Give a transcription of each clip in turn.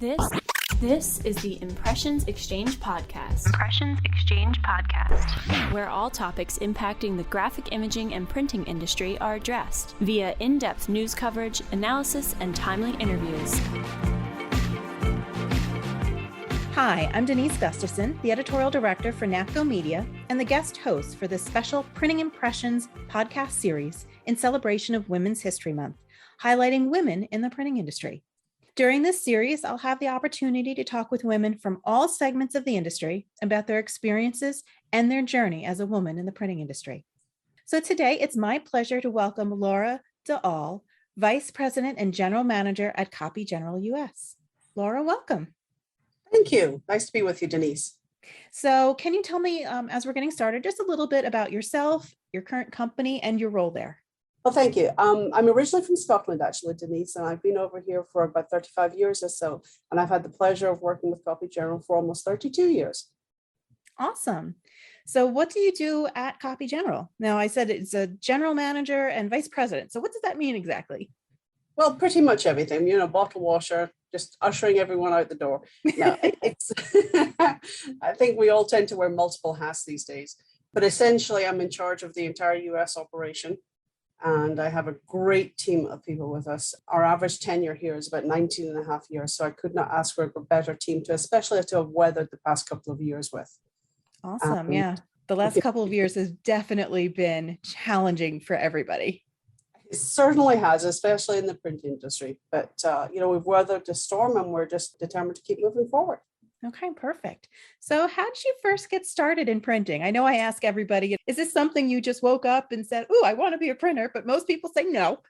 This is the Impressions Exchange Podcast. Where all topics impacting the graphic imaging and printing industry are addressed via in-depth news coverage, analysis, and timely interviews. Hi, I'm Denise Gustavson, the Editorial Director for NAFCO Media and the guest host for this special Printing Impressions podcast series in celebration of Women's History Month, highlighting women in the printing industry. During this series, I'll have the opportunity to talk with women from all segments of the industry about their experiences and their journey as a woman in the printing industry. So today, it's my pleasure to welcome Laura Dahl, Vice President and General Manager at Copy General US. Laura, welcome. Thank you. Nice to be with you, Denise. So can you tell me, as we're getting started, just a little bit about yourself, your current company, and your role there? Well, thank you. I'm originally from Scotland, actually, Denise, and I've been over here for about 35 years or so. And I've had the pleasure of working with Copy General for almost 32 years. Awesome. So what do you do at Copy General? Now, I said it's a general manager and vice president. So what does that mean exactly? Well, pretty much everything, bottle washer, just ushering everyone out the door. No, I think we all tend to wear multiple hats these days, but essentially I'm in charge of the entire US operation. And I have a great team of people with us. Our average tenure here is about 19 and a half years. So I could not ask for a better team especially to have weathered the past couple of years with. Awesome. Yeah. The last couple of years has definitely been challenging for everybody. It certainly has, especially in the print industry. But, we've weathered the storm and we're just determined to keep moving forward. Okay, perfect. So how did you first get started in printing? I know I ask everybody, is this something you just woke up and said, oh, I want to be a printer? But most people say no,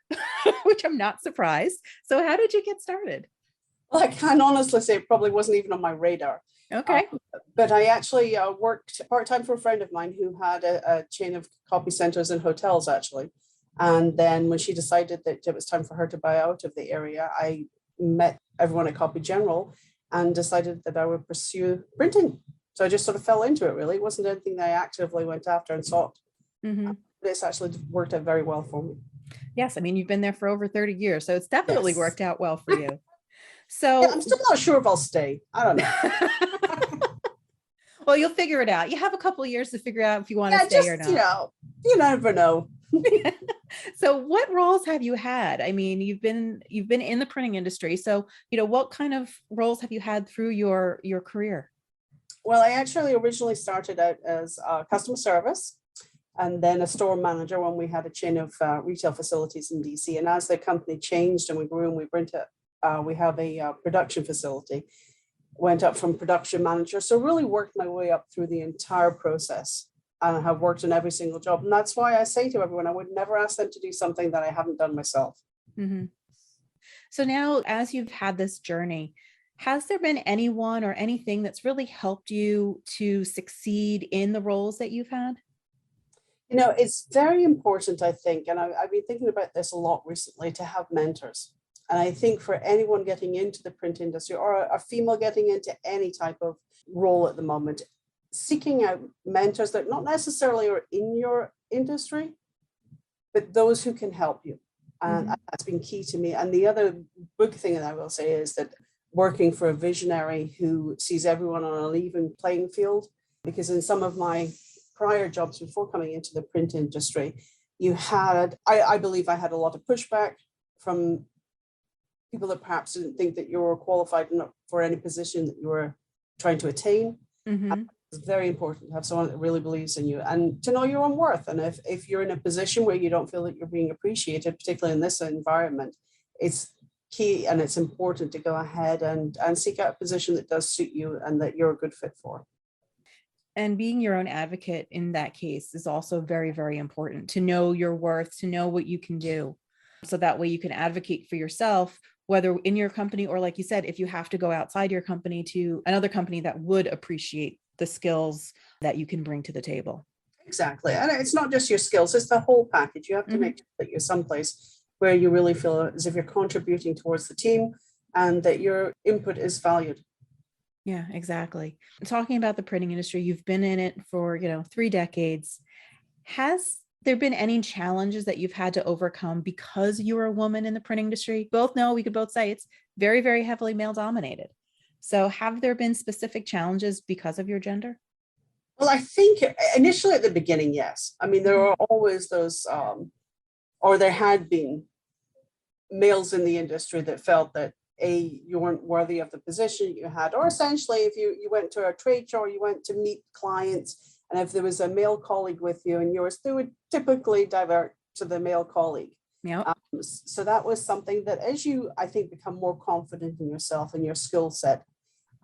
which I'm not surprised. So how did you get started? Well, I can honestly say it probably wasn't even on my radar. Okay. But I actually worked part-time for a friend of mine who had a chain of copy centers and hotels, actually. And then when she decided that it was time for her to buy out of the area, I met everyone at Copy General and decided that I would pursue printing. So I just sort of fell into it, really. It wasn't anything that I actively went after and sought. Mm-hmm. But it's actually worked out very well for me. Yes, I mean, you've been there for over 30 years, so it's definitely worked out well for you. So yeah, I'm still not sure if I'll stay. I don't know. Well, you'll figure it out. You have a couple of years to figure out if you want to stay or not. You never know. So what roles have you had? I mean, you've been in the printing industry. So, what kind of roles have you had through your career? Well, I actually originally started out as customer service and then a store manager when we had a chain of retail facilities in DC. And as the company changed and we grew and we have a production facility, went up from production manager. So really worked my way up through the entire process. And have worked in every single job. And that's why I say to everyone, I would never ask them to do something that I haven't done myself. Mm-hmm. So now, as you've had this journey, has there been anyone or anything that's really helped you to succeed in the roles that you've had? It's very important, I think, and I've been thinking about this a lot recently, to have mentors. And I think for anyone getting into the print industry or a female getting into any type of role at the moment, seeking out mentors that not necessarily are in your industry, but those who can help you. And that's been key to me. And the other big thing that I will say is that working for a visionary who sees everyone on an even playing field, because in some of my prior jobs before coming into the print industry, I believe I had a lot of pushback from people that perhaps didn't think that you were qualified enough for any position that you were trying to attain. Mm-hmm. It's very important to have someone that really believes in you and to know your own worth. And if you're in a position where you don't feel that you're being appreciated, particularly in this environment, it's key and it's important to go ahead and seek out a position that does suit you and that you're a good fit for. And being your own advocate in that case is also very, very important, to know your worth, to know what you can do. So that way you can advocate for yourself, whether in your company or, like you said, if you have to go outside your company to another company that would appreciate the skills that you can bring to the table. Exactly. And it's not just your skills, it's the whole package. You have to make sure that you're someplace where you really feel as if you're contributing towards the team and that your input is valued. Yeah, exactly. Talking about the printing industry, you've been in it for, 3 decades. Has there been any challenges that you've had to overcome because you're a woman in the printing industry? Both know, we could both say it's very, very heavily male dominated. So have there been specific challenges because of your gender? Well, I think initially at the beginning, yes. I mean, there are always those, or there had been males in the industry that felt that you weren't worthy of the position you had, or essentially if you went to a trade show or you went to meet clients, and if there was a male colleague with you and yours, they would typically divert to the male colleague. Yeah. So that was something that as you, I think, become more confident in yourself and your skill set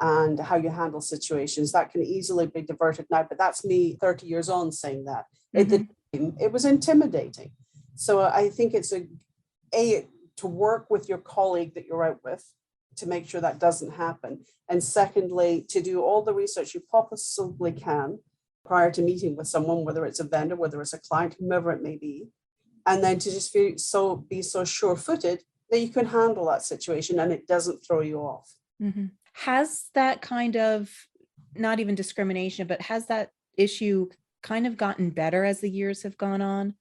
and how you handle situations, that can easily be diverted now. But that's me 30 years on saying that. At the time, it was intimidating. So I think it's to work with your colleague that you're out with to make sure that doesn't happen. And secondly, to do all the research you possibly can prior to meeting with someone, whether it's a vendor, whether it's a client, whomever it may be. And then to just be so sure-footed that you can handle that situation and it doesn't throw you off. Mm-hmm. Has that kind of, not even discrimination, but has that issue kind of gotten better as the years have gone on?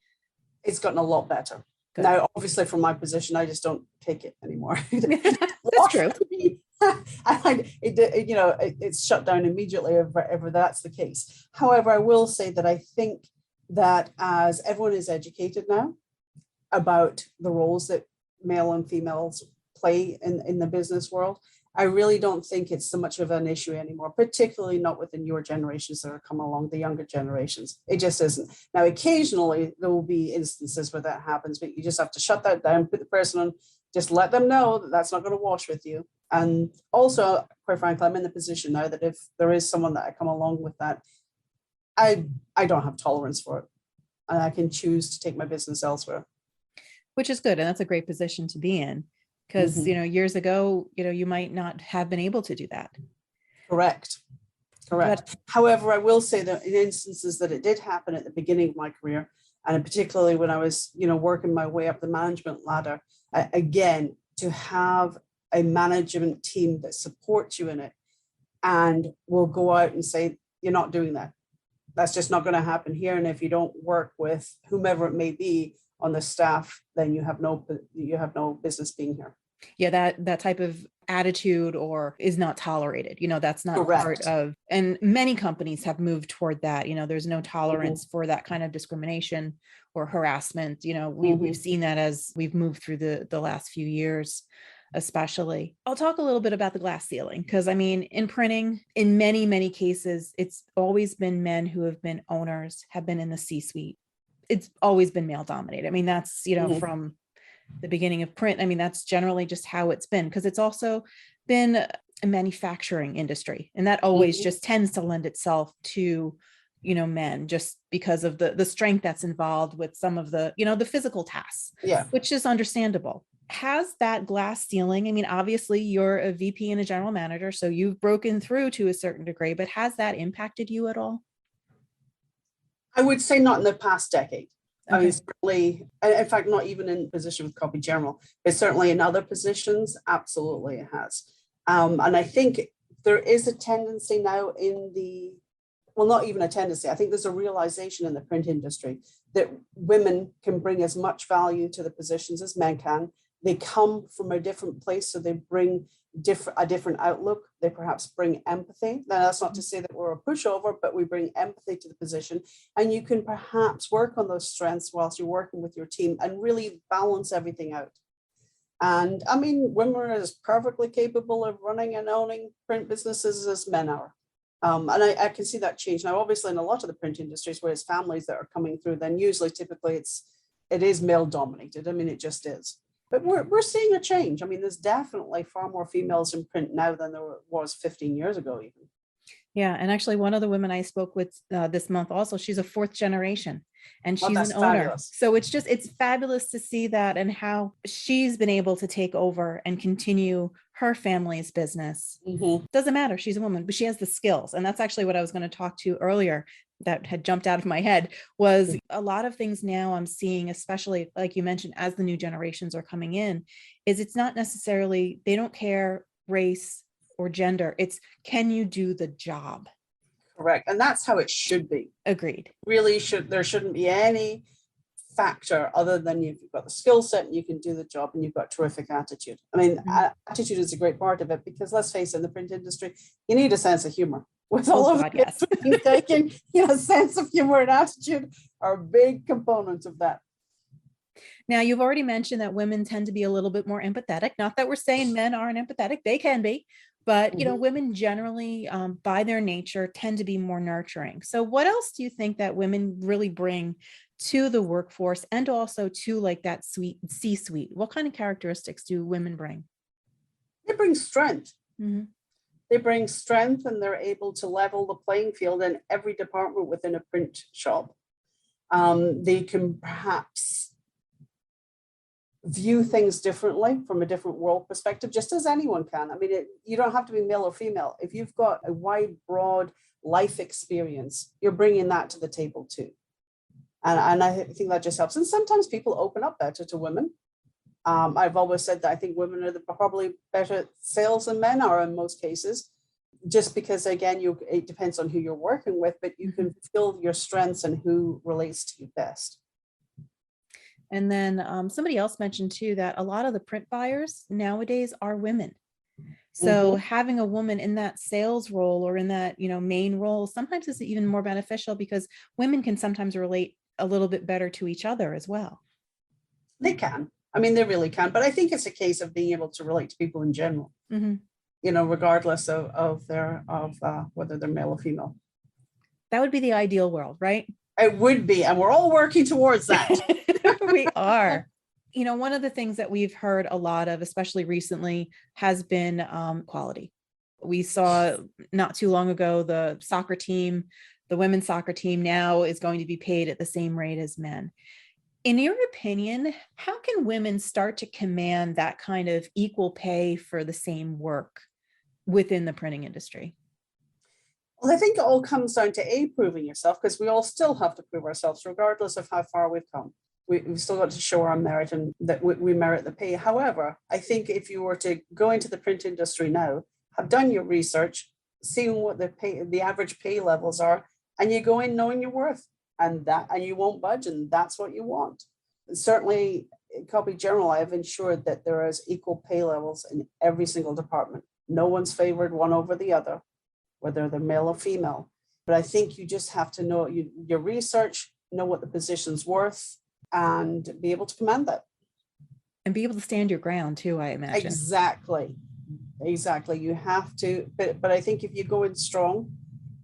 It's gotten a lot better. Good. Now, obviously, from my position, I just don't take it anymore. That's true. It's shut down immediately if ever that's the case. However, I will say that I think that as everyone is educated now about the roles that male and females play in the business world, I really don't think it's so much of an issue anymore, particularly not with the newer generations that are coming along, the younger generations. It just isn't. Now, occasionally there will be instances where that happens, but you just have to shut that down, put the person on, just let them know that that's not going to wash with you. And also, quite frankly, I'm in the position now that if there is someone that I come along with that, I don't have tolerance for it. And I can choose to take my business elsewhere. Which is good. And that's a great position to be in. Because, years ago, you might not have been able to do that. Correct. But, however, I will say that in instances that it did happen at the beginning of my career, and particularly when I was, working my way up the management ladder, again, to have a management team that supports you in it and will go out and say, you're not doing that. That's just not going to happen here. And if you don't work with whomever it may be on the staff, then you have no business being here. Yeah, that type of attitude or is not tolerated. That's not Correct. Part of, and many companies have moved toward that. There's no tolerance for that kind of discrimination or harassment. We've seen that as we've moved through the last few years, especially. I'll talk a little bit about the glass ceiling, because in printing, in many, many cases, it's always been men who have been owners, have been in the C-suite. It's always been male dominated. That's, from the beginning of print. That's generally just how it's been, because it's also been a manufacturing industry. And that always just tends to lend itself to, men, just because of the strength that's involved with some of the, the physical tasks, which is understandable. Has that glass ceiling, obviously you're a VP and a general manager, so you've broken through to a certain degree, but has that impacted you at all? I would say not in the past decade. Okay. Certainly, in fact, not even in position with Copy General, but certainly in other positions, absolutely it has. And I think there is a tendency now not even a tendency, I think there's a realization in the print industry that women can bring as much value to the positions as men can. They come from a different place, so they bring a different outlook. They perhaps bring empathy. Now, that's not to say that we're a pushover, but we bring empathy to the position. And you can perhaps work on those strengths whilst you're working with your team and really balance everything out. And women are as perfectly capable of running and owning print businesses as men are. And I can see that change. Now, obviously, in a lot of the print industries where it's families that are coming through, then typically it is male dominated. It just is. But we're seeing a change. There's definitely far more females in print now than there was 15 years ago even. Yeah. And actually, one of the women I spoke with this month also, she's a fourth generation and she's an owner. Fabulous. So it's fabulous to see that and how she's been able to take over and continue her family's business. Doesn't matter. She's a woman, but she has the skills. And that's actually what I was going to talk to earlier that had jumped out of my head was a lot of things now I'm seeing, especially like you mentioned, as the new generations are coming in, is it's not necessarily, they don't care race or gender. It's, can you do the job? Correct. And that's how it should be. Agreed. Really there shouldn't be any factor other than you've got the skill set and you can do the job and you've got terrific attitude. I mean, attitude is a great part of it, because let's face it, in the print industry, you need a sense of humor. With all of God, yes. taking, sense of humor and attitude are big components of that. Now, you've already mentioned that women tend to be a little bit more empathetic. Not that we're saying men aren't empathetic, they can be, but women generally, by their nature, tend to be more nurturing. So what else do you think that women really bring to the workforce, and also to like that C-suite? What kind of characteristics do women bring? They bring strength. Mm-hmm. They bring strength, and they're able to level the playing field in every department within a print shop. They can perhaps view things differently from a different world perspective, just as anyone can. I mean, you don't have to be male or female. If you've got a wide, broad life experience, you're bringing that to the table too. And I think that just helps. And sometimes people open up better to women. I've always said that I think women are probably better at sales than men are in most cases, just because, again, it depends on who you're working with, but you can feel your strengths and who relates to you best. And then somebody else mentioned too that a lot of the print buyers nowadays are women. So having a woman in that sales role or in that, main role, sometimes is even more beneficial, because women can sometimes relate a little bit better to each other as well. They can. I mean, they really can. But I think it's a case of being able to relate to people in general, regardless of whether they're male or female. That would be the ideal world, right? It would be. And we're all working towards that. We are. One of the things that we've heard a lot of, especially recently, has been quality. We saw not too long ago, the women's soccer team now is going to be paid at the same rate as men. In your opinion, how can women start to command that kind of equal pay for the same work within the printing industry? Well, I think it all comes down to proving yourself, because we all still have to prove ourselves, regardless of how far we've come. We've still got to show our merit and that we merit the pay. However, I think if you were to go into the print industry now, have done your research, seeing what the average pay levels are, and you go in knowing your worth, and you won't budge, and that's what you want. And certainly, Copy General, I have ensured that there is equal pay levels in every single department. No one's favored one over the other, whether they're male or female. But I think you just have to know your research, know what the position's worth, and be able to command that. And be able to stand your ground too, I imagine. Exactly. You have to, but I think if you go in strong,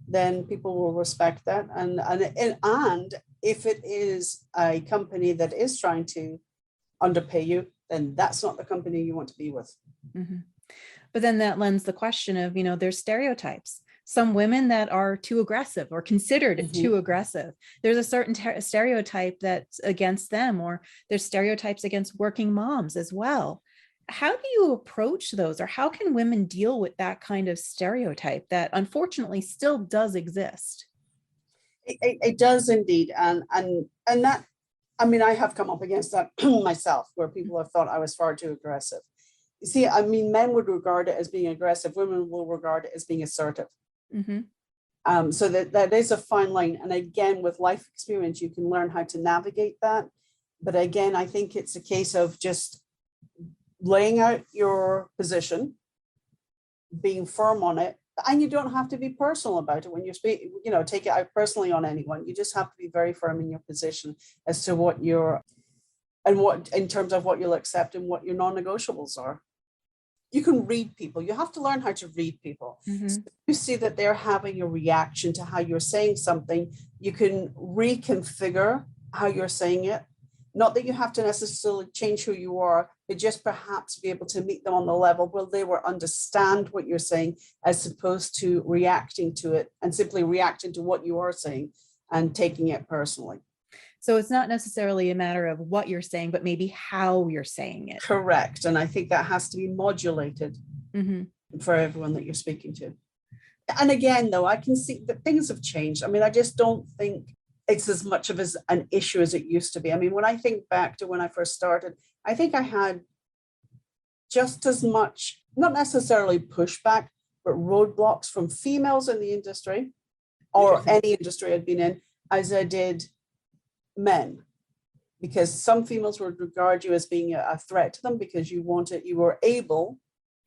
then people will respect that. And if it is a company that is trying to underpay you, then that's not the company you want to be with. But then that lends the question of, there's stereotypes. Some women that are too aggressive or considered too aggressive. There's a certain stereotype that's against them, or there's stereotypes against working moms as well. How do you approach those, or how can women deal with that kind of stereotype that unfortunately still does exist? It does indeed. And that, I mean, I have come up against that myself, where people have thought I was far too aggressive. You see, I mean, men would regard it as being aggressive. Women will regard it as being assertive. So that is a fine line. And again, with life experience, you can learn how to navigate that. But again, I think it's a case of just laying out your position, being firm on it. And you don't have to be personal about it when you speak, take it out personally on anyone. You just have to be very firm in your position as to what in terms of what you'll accept and what your non-negotiables are. You can read people. You have to learn how to read people. So if you see that they're having a reaction to how you're saying something, you can reconfigure how you're saying it. Not that you have to necessarily change who you are, but just perhaps be able to meet them on the level where they will understand what you're saying, as opposed to reacting to it and simply reacting to what you are saying and taking it personally. So it's not necessarily a matter of what you're saying, but maybe how you're saying it. Correct. And I think that has to be modulated for everyone that you're speaking to. And again, though, I can see that things have changed. I mean, I just don't think it's as much of an issue as it used to be. I mean, when I think back to when I first started, I think I had just as much, not necessarily pushback, but roadblocks from females in the industry or any industry I'd been in as I did men. because some females would regard you as being a threat to them because you were able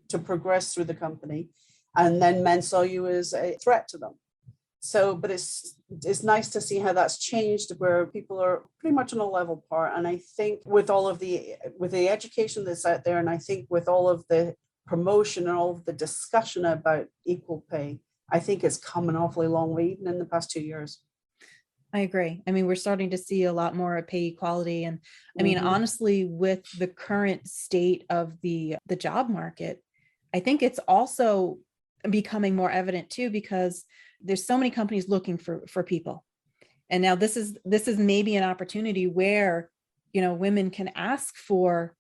to progress through the company, and then men saw you as a threat to them. So, but it's nice to see how that's changed, where people are pretty much on a level par. And I think with the education that's out there, and I think with all of the promotion and all of the discussion about equal pay, I think it's come an awfully long way, even in the past 2 years. I agree. I mean, we're starting to see a lot more pay equality. And I mean, honestly, with the current state of the job market, I think it's also becoming more evident too, because there's so many companies looking for people. And now this is maybe an opportunity where, women can ask for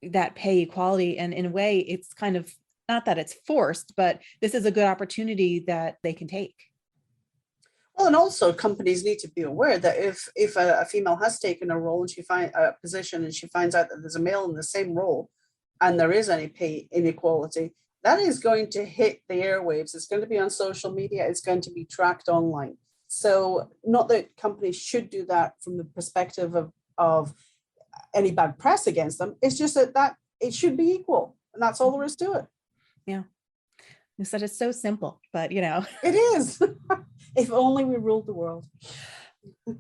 that pay equality. And in a way, it's kind of, not that it's forced, but this is a good opportunity that they can take. Well, and also companies need to be aware that if a female has taken a role and she finds a position and she finds out that there's a male in the same role and there is any pay inequality, that is going to hit the airwaves. It's going to be on social media. It's going to be tracked online. So not that companies should do that from the perspective of any bad press against them. It's just that it should be equal. And that's all there is to it. Yeah. You said it's so simple, but It is. If only we ruled the world.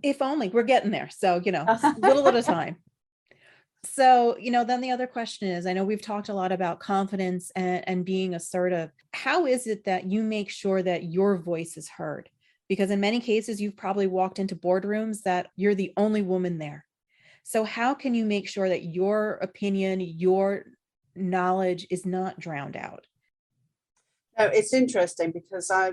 If only. We're getting there. So, little at a time. So, then the other question is, I know we've talked a lot about confidence and being assertive. How is it that you make sure that your voice is heard? Because in many cases, you've probably walked into boardrooms that you're the only woman there. So how can you make sure that your opinion, your knowledge is not drowned out? Now, it's interesting because I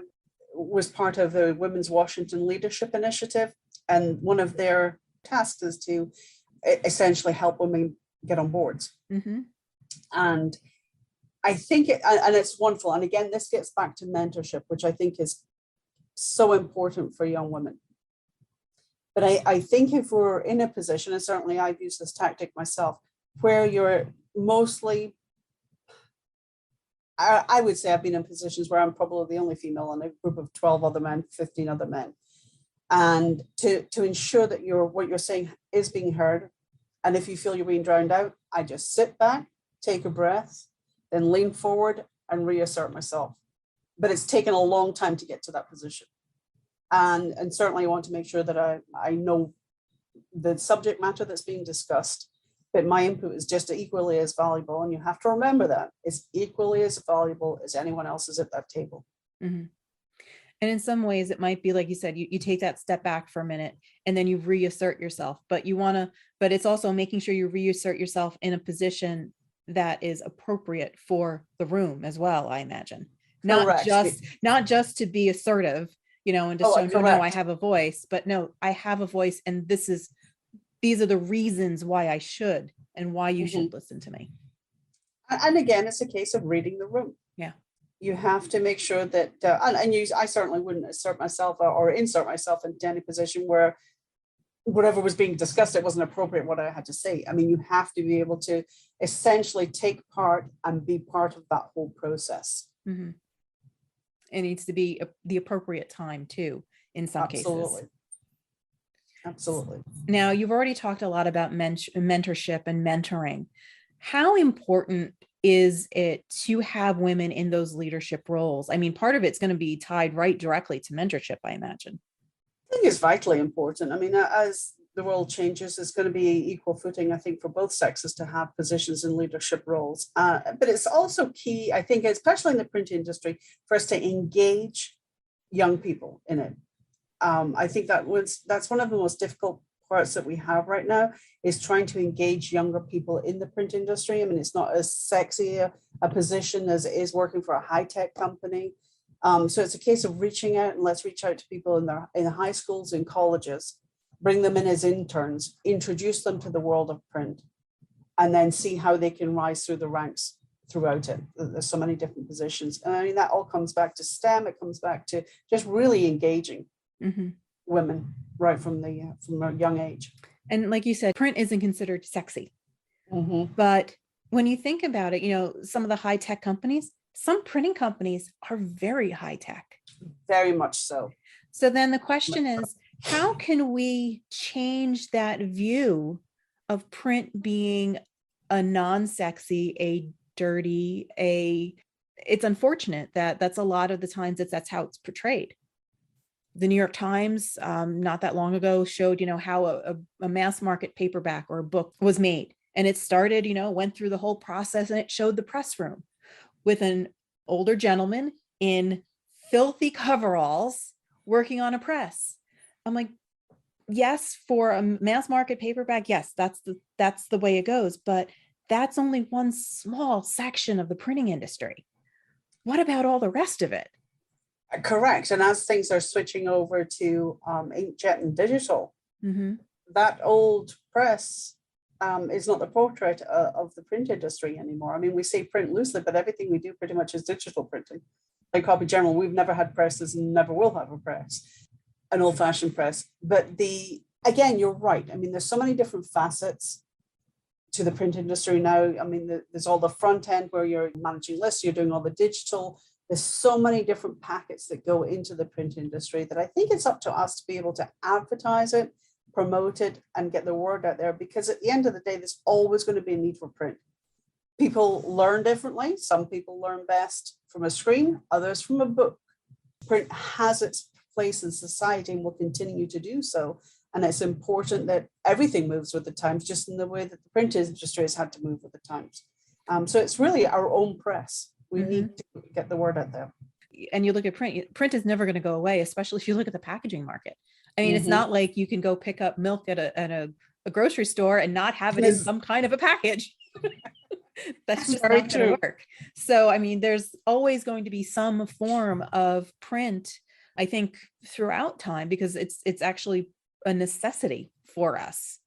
was part of the Women's Washington Leadership Initiative, and one of their tasks is to essentially help women get on boards. Mm-hmm. And I think and it's wonderful. And again, this gets back to mentorship, which I think is so important for young women. But I think if we're in a position, and certainly I've used this tactic myself, where you're mostly, I would say I've been in positions where I'm probably the only female in a group of 12 other men, 15 other men. And to ensure that what you're saying is being heard. And if you feel you're being drowned out, I just sit back, take a breath, then lean forward and reassert myself. But it's taken a long time to get to that position. And certainly I want to make sure that I know the subject matter that's being discussed, but my input is just equally as valuable. And you have to remember that it's equally as valuable as anyone else's at that table. Mm-hmm. And in some ways it might be, like you said, you take that step back for a minute and then you reassert yourself, but it's also making sure you reassert yourself in a position that is appropriate for the room as well, I imagine. Not just to be assertive, and just no, I have a voice, but no, I have a voice, and these are the reasons why I should, and why you should listen to me. And again, it's a case of reading the room. Yeah. You have to make sure that, I certainly wouldn't assert myself or insert myself into any position where whatever was being discussed, it wasn't appropriate what I had to say. I mean, you have to be able to essentially take part and be part of that whole process. Mm-hmm. It needs to be the appropriate time too, in some cases. Absolutely. Now, you've already talked a lot about mentorship and mentoring. How important is it to have women in those leadership roles? I mean, part of it's going to be tied right directly to mentorship, I imagine. I think it's vitally important. I mean, as the world changes, it's going to be equal footing, I think, for both sexes to have positions in leadership roles. But it's also key, I think, especially in the print industry, for us to engage young people in it. I think that's one of the most difficult parts that we have right now, is trying to engage younger people in the print industry. I mean, it's not as sexy a position as it is working for a high-tech company. So it's a case of reaching out, and let's reach out to people in high schools and colleges, bring them in as interns, introduce them to the world of print, and then see how they can rise through the ranks throughout it. There's so many different positions. And I mean, that all comes back to STEM. It comes back to just really engaging women right from a young age. And like you said, print isn't considered sexy. But when you think about it, some of the high tech companies, some printing companies are very high tech. Very much so. So then the question is, How can we change that view of print being a non-sexy, a dirty, it's unfortunate that that's a lot of the times that's how it's portrayed. The New York Times, not that long ago, showed, how a mass market paperback or a book was made. And it started, went through the whole process, and it showed the press room with an older gentleman in filthy coveralls working on a press. I'm like, yes, for a mass market paperback, yes, that's the way it goes. But that's only one small section of the printing industry. What about all the rest of it? Correct. And as things are switching over to inkjet and digital, that old press is not the portrait of the print industry anymore. I mean, we say print loosely, but everything we do pretty much is digital printing. Like Copy General, we've never had presses and never will have a press, an old-fashioned press. But again, you're right. I mean, there's so many different facets to the print industry now. I mean, there's all the front end where you're managing lists, you're doing all the digital. There's so many different packets that go into the print industry that I think it's up to us to be able to advertise it, promote it, and get the word out there, because at the end of the day, there's always going to be a need for print. People learn differently. Some people learn best from a screen, others from a book. Print has its place in society and will continue to do so. And it's important that everything moves with the times, just in the way that the print industry has had to move with the times. So it's really our own press. We need to get the word out there. And you look at print is never going to go away, especially if you look at the packaging market. I mean, it's not like you can go pick up milk at a grocery store and not have it in some kind of a package. That's just not going to work. So, I mean, there's always going to be some form of print, I think, throughout time, because it's actually a necessity for us.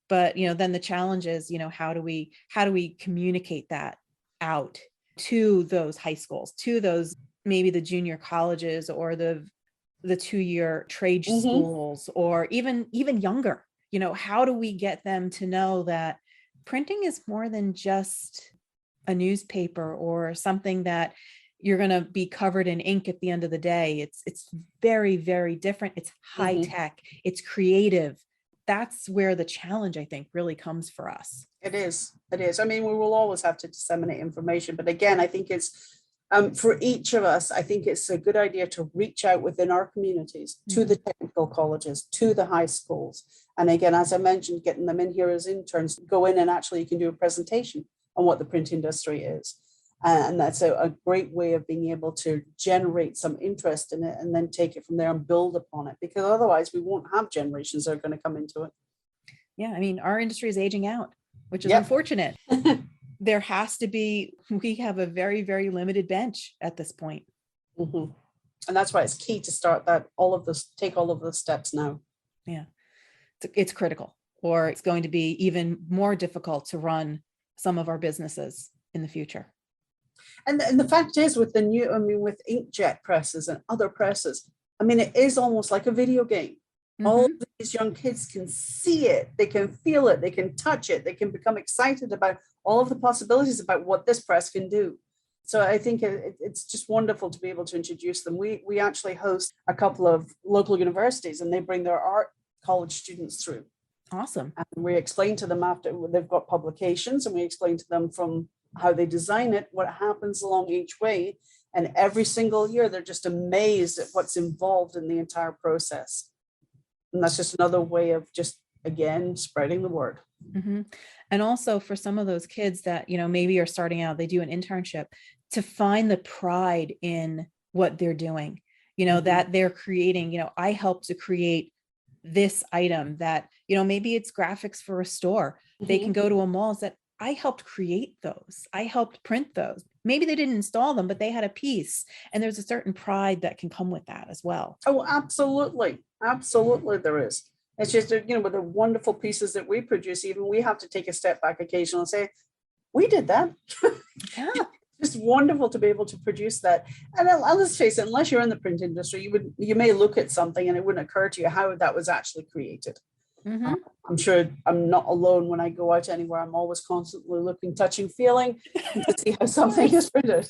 But, then the challenge is, how do we communicate that out to those high schools, to those, maybe the junior colleges or the 2-year trade schools, or even younger, how do we get them to know that printing is more than just a newspaper or something that you're going to be covered in ink at the end of the day. It's very, very different. It's high tech, it's creative. That's where the challenge, I think, really comes for us. It is. I mean, we will always have to disseminate information. But again, I think it's for each of us, I think it's a good idea to reach out within our communities to the technical colleges, to the high schools. And again, as I mentioned, getting them in here as interns, go in and actually you can do a presentation on what the print industry is. And that's a great way of being able to generate some interest in it and then take it from there and build upon it, because otherwise we won't have generations that are going to come into it. Yeah, I mean, our industry is aging out, which is unfortunate. There has to be, we have a very, very limited bench at this point. And that's why it's key to start take all of those steps now. Yeah, it's critical, or it's going to be even more difficult to run some of our businesses in the future. And the fact is, with with inkjet presses and other presses, I mean, it is almost like a video game. All of these young kids can see it, they can feel it, they can touch it, they can become excited about all of the possibilities about what this press can do. So I think it's just wonderful to be able to introduce them. We actually host a couple of local universities, and they bring their art college students through. Awesome. And we explain to them after they've got publications, and we explain to them from how they design it, what happens along each way. And every single year, they're just amazed at what's involved in the entire process. And that's just another way of just, again, spreading the word. And also for some of those kids that, maybe are starting out, they do an internship, to find the pride in what they're doing, that they're creating, I helped to create this item that, maybe it's graphics for a store. They can go to a mall and say, I helped create those. I helped print those. Maybe they didn't install them, but they had a piece. And there's a certain pride that can come with that as well. Oh, absolutely. Absolutely, there is. It's just, with the wonderful pieces that we produce, even we have to take a step back occasionally and say, we did that. Yeah. It's wonderful to be able to produce that. And let's face it, unless you're in the print industry, you may look at something and it wouldn't occur to you how that was actually created. I'm sure I'm not alone when I go out anywhere. I'm always constantly looking, touching, feeling to see how something is printed.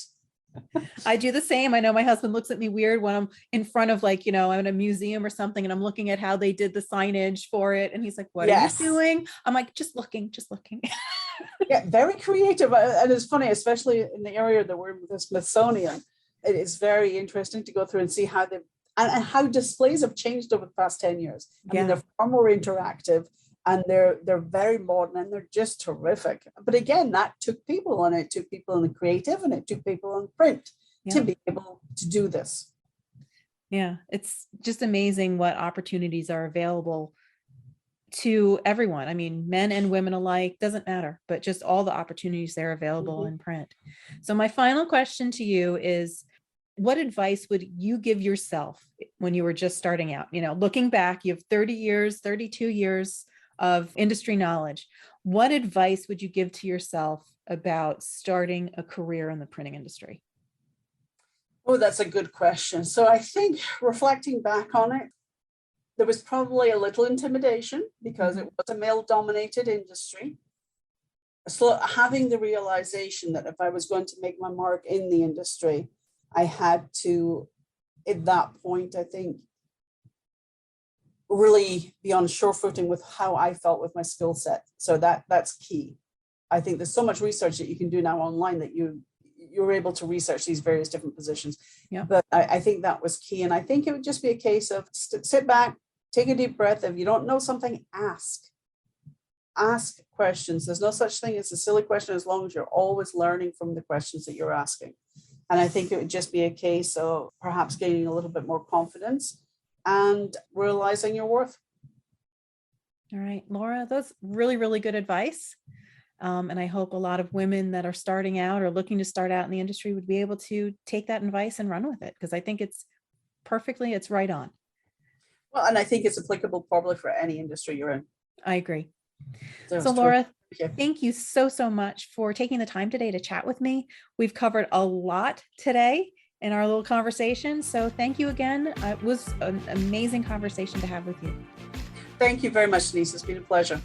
I do the same. I know my husband looks at me weird when I'm in front of I'm in a museum or something and I'm looking at how they did the signage for it. And he's like, what Yes. are you doing? I'm like, just looking. Yeah, very creative. And it's funny, especially in the area that we're in with the Smithsonian, it is very interesting to go through and see how and how displays have changed over the past 10 years. I mean, they're far more interactive and they're very modern and they're just terrific. But again, that took people, and it took people in the creative, and it took people in print to be able to do this. Yeah, it's just amazing what opportunities are available to everyone. I mean, men and women alike, doesn't matter, but just all the opportunities that are available in print. So my final question to you is, what advice would you give yourself when you were just starting out? Looking back, you have 32 years of industry knowledge. What advice would you give to yourself about starting a career in the printing industry? Oh, that's a good question. So I think reflecting back on it, there was probably a little intimidation because it was a male-dominated industry. So having the realization that if I was going to make my mark in the industry, I had to, at that point, I think, really be on sure footing with how I felt with my skill set. So that's key. I think there's so much research that you can do now online that you're able to research these various different positions. Yeah. But I think that was key. And I think it would just be a case of sit back, take a deep breath. If you don't know something, ask questions. There's no such thing as a silly question as long as you're always learning from the questions that you're asking. And I think it would just be a case of perhaps gaining a little bit more confidence and realizing your worth. All right, Laura, that's really, really good advice. And I hope a lot of women that are starting out or looking to start out in the industry would be able to take that advice and run with it, because I think it's right on. Well, and I think it's applicable probably for any industry you're in. I agree. So Laura, thank you so much for taking the time today to chat with me. We've covered a lot today in our little conversation. So thank you again. It was an amazing conversation to have with you. Thank you very much, Denise. It's been a pleasure.